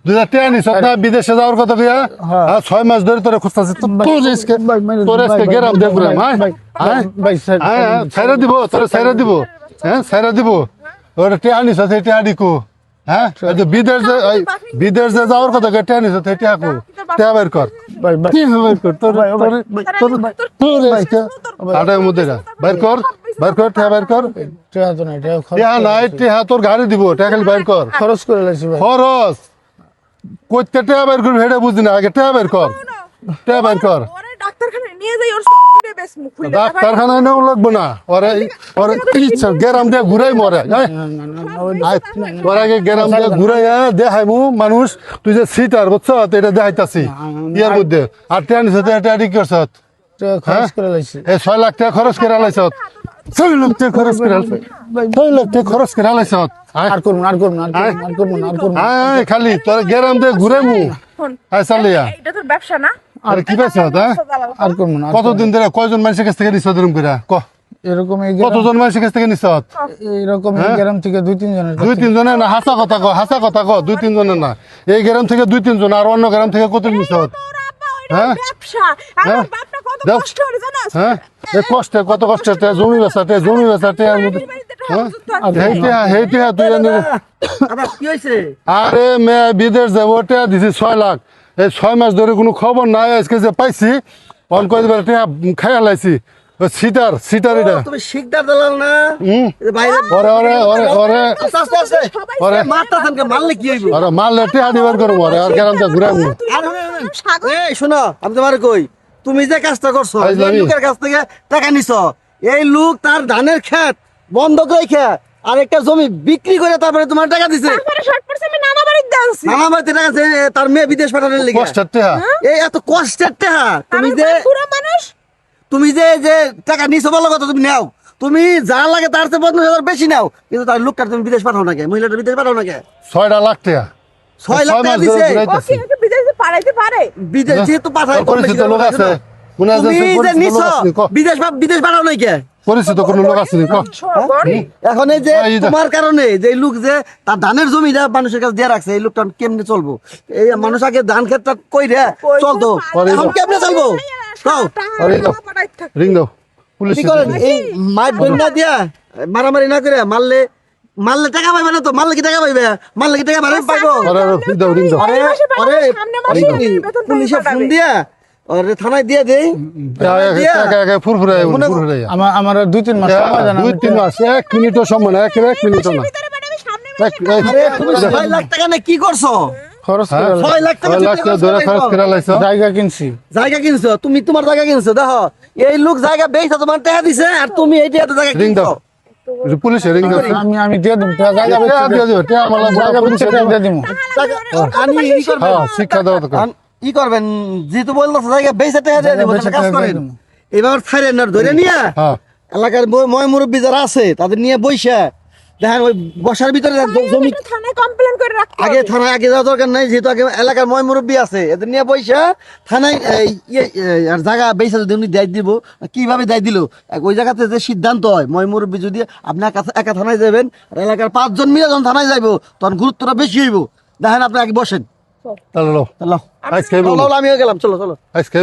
2000 টাকা নিছ না বিদেশে যাওয়ার কথা কইয়া 6 মাস ধরে তোরে খুঁজতাছিস তোর আজকে গেরাম দে ঘুরাম ছাইরা দিব তোরে ছাইরা দিব হ্যাঁ ছাইরা দিব ওরে টাকা নিছ সেই টাকা দিকু হ্যাঁ বিদেশ যে যাওয়ার কথা কইয়া টাকা নিছ সেই টাকা কো টাকা বের কর কি বের কর তোর আজকে আটার মধ্যে বের কর টাকা বের কর টাকা তো নাই টাকা নাই টাকা তোর গাড়ি দিব টাকা খালি বের কর খরচ করে লাইছি ভাই খরচ কইতে টাকা বের করবি সেটা বুঝি না আগে টাকা বের কর টাকা বের কর ডাক্তারখানায় নিয়ে যাই ওর সব দিবে বেশ মুখ খুলে ডাক্তারখানায় নেও লাগবো না ওরে ওরে ইচ্ছা গেরাম দিয়ে ঘুরাই মরে ওর আগে গেরাম দিয়ে ঘুরাই দেখাইমু মানুষ তুই যে সিটার বুঝছ এটা দেখাইতাছি ইয়ার মধ্যে আর টেন টাকা ঠিক করছ টাকা খরচ করে লাইছি এই 6 লাখ টাকা খরচ করে লাইছ 6 লাখ টাকা খরচ করে 6 লাখ টাকা খরচ করে লাইছ আর করব খালি তোর গেরাম দিয়ে ঘুরাইমু চালিয়া এটা তোর ব্যবসা না আর কি পেছ আর করব না কতদিন ধরে কয়জন মানুষের কাছ থেকে নিছ ধরুম করে ক এরকম কতজন মানুষের কাছ থেকে নিছ এরকম গ্রাম থেকে 2-3 জনের 2-3 জনের না হাসা কথা ক 2-3 জনের না এই গ্রাম থেকে 2-3 জন আর অন্য গ্রাম থেকে কত নিছ হ্যাঁ ব্যবসা আমার বাপটা কত কষ্ট করে জানাস হ্যাঁ এই কষ্ট কত কষ্ট জমি বেচাতে এর মধ্যে হেইটা তুই আবার কি হইছে আরে মে বিদেশ যাবো টাকা দিছি 6 লাখ এই 6 মাস ধরে কোনো খবর নাই আজকে যে পাইছি অন করে দিবার টাকা খাইয়া লাইছি সিটার এটা তুমি শিকদার দালাল না বাইরে ওরে ওরে মারতাছেন কে মারলে কি হইব আরে মাল লেটে হাডিবার করব ওরে আর গ্যারান্টি ঘুরাম এই শোনো আমি তোমারে কই তুমি যে কাজটা করছো এই লোকের কাছ থেকে টাকা নিছো এই লোক তার ধানের ক্ষেত বন্ধ করে রেখে আর একটা জমি বিক্রি করে তারপরে তোমার টাকা দিছে তারপরে শর্ট পড়ছে আমি নানা বাড়িতে দাঁড়াছি নানা বাড়িতে টাকা আছে তার মেয়ে বিদেশ পাঠানোর লাগি কষ্টের টাকা এই এত কষ্টের টাকা পুরো মানুষ তুমি যে টাকা নিছো বলো কথা তুমি নাও তুমি যা লাগে তার চেয়ে 50,000 বেশি নাও কিন্তু তার লোকটা তুমি বিদেশ পাঠাও না কে মহিলাটা বিদেশ পাঠাও না কে 6 লাখ টাকা 6 লাখ টাকা দিছে বিদেশে পাঠাইতে পারে বিদেশ যেহেতু পাঠায় পরিচিত লোক আছে তুমি যে নিছো বিদেশ পাঠাও না কে পরিচিত কোন লোক আছে এখন এই যে তোমার কারণে যে লোক যে তার ধানের জমিটা মানুষের কাছে দিয়ে রাখছে এই লোকটা কেমনে চলবো এই মানুষ আগে ধান ক্ষেতটা কই রে চলতো এখন কেমনে চলবো রিং দাও পুলিশ কি করেন এই মাইট বন্যা দিয়া মারামারি না করে মারলে টাকা পাইবে না তো মারলে কি টাকা পাইবে মারলে কি টাকা পাইবো রিং দাও পুলিশে ফোন দিয়া আরে থানায় দিয়ে দেই ফুরফুরে আমার 2-3 মাস সময় জানা 2-3 মাস 1 মিনিটও সময় না 1 মিনিটও না আরে তুমি 6 লাখ টাকা না কি করছো খরচ 6 লাখ টাকা ধরে খরচ করে লাইছো জায়গা কিনছি তুমি তোমার জায়গা কিনছো দেখো এই লোক জায়গা বেচা তোমার টাকা দিছে আর তুমি এই টাকা জায়গা রিং দাও পুলিশ রিং দাও আমি দিয়ে দেব জায়গা দিয়ে দিও টাকা মালা জায়গা পুলিশে দিয়ে দেব আমি ই করব শিক্ষা দাও তো ই করবেন যেহেতু বলতেছে জায়গা বেচা টাকা দিয়ে দেব কাজ করেন এবার ছাড়েন না ধরে নিয়া এলাকার ময় মুরব্বী যারা আছে তাদের নিয়ে বইসা দেখেন ওই বসার ভিতরে জমি থানায় কমপ্লেইন করে রাখতে থানায় আগে যাওয়ার দরকার নাই যেহেতু আগে এলাকার ময় মুরব্বী আছে এদের নিয়ে বইসা থানায় আর জায়গা বেচা যদি উনি দায় দিব কিভাবে দায় দিল ওই জায়গাতে যে সিদ্ধান্ত হয় ময় মুরব্বী যদি আপনার কাছে একা থানায় যাবেন আর এলাকার 5 জন মিলে যখন থানায় যাইবো তখন গুরুত্বটা বেশি হইব দেখেন আপনি আগে বসেন চলো আমিও গেলাম চলো আজকে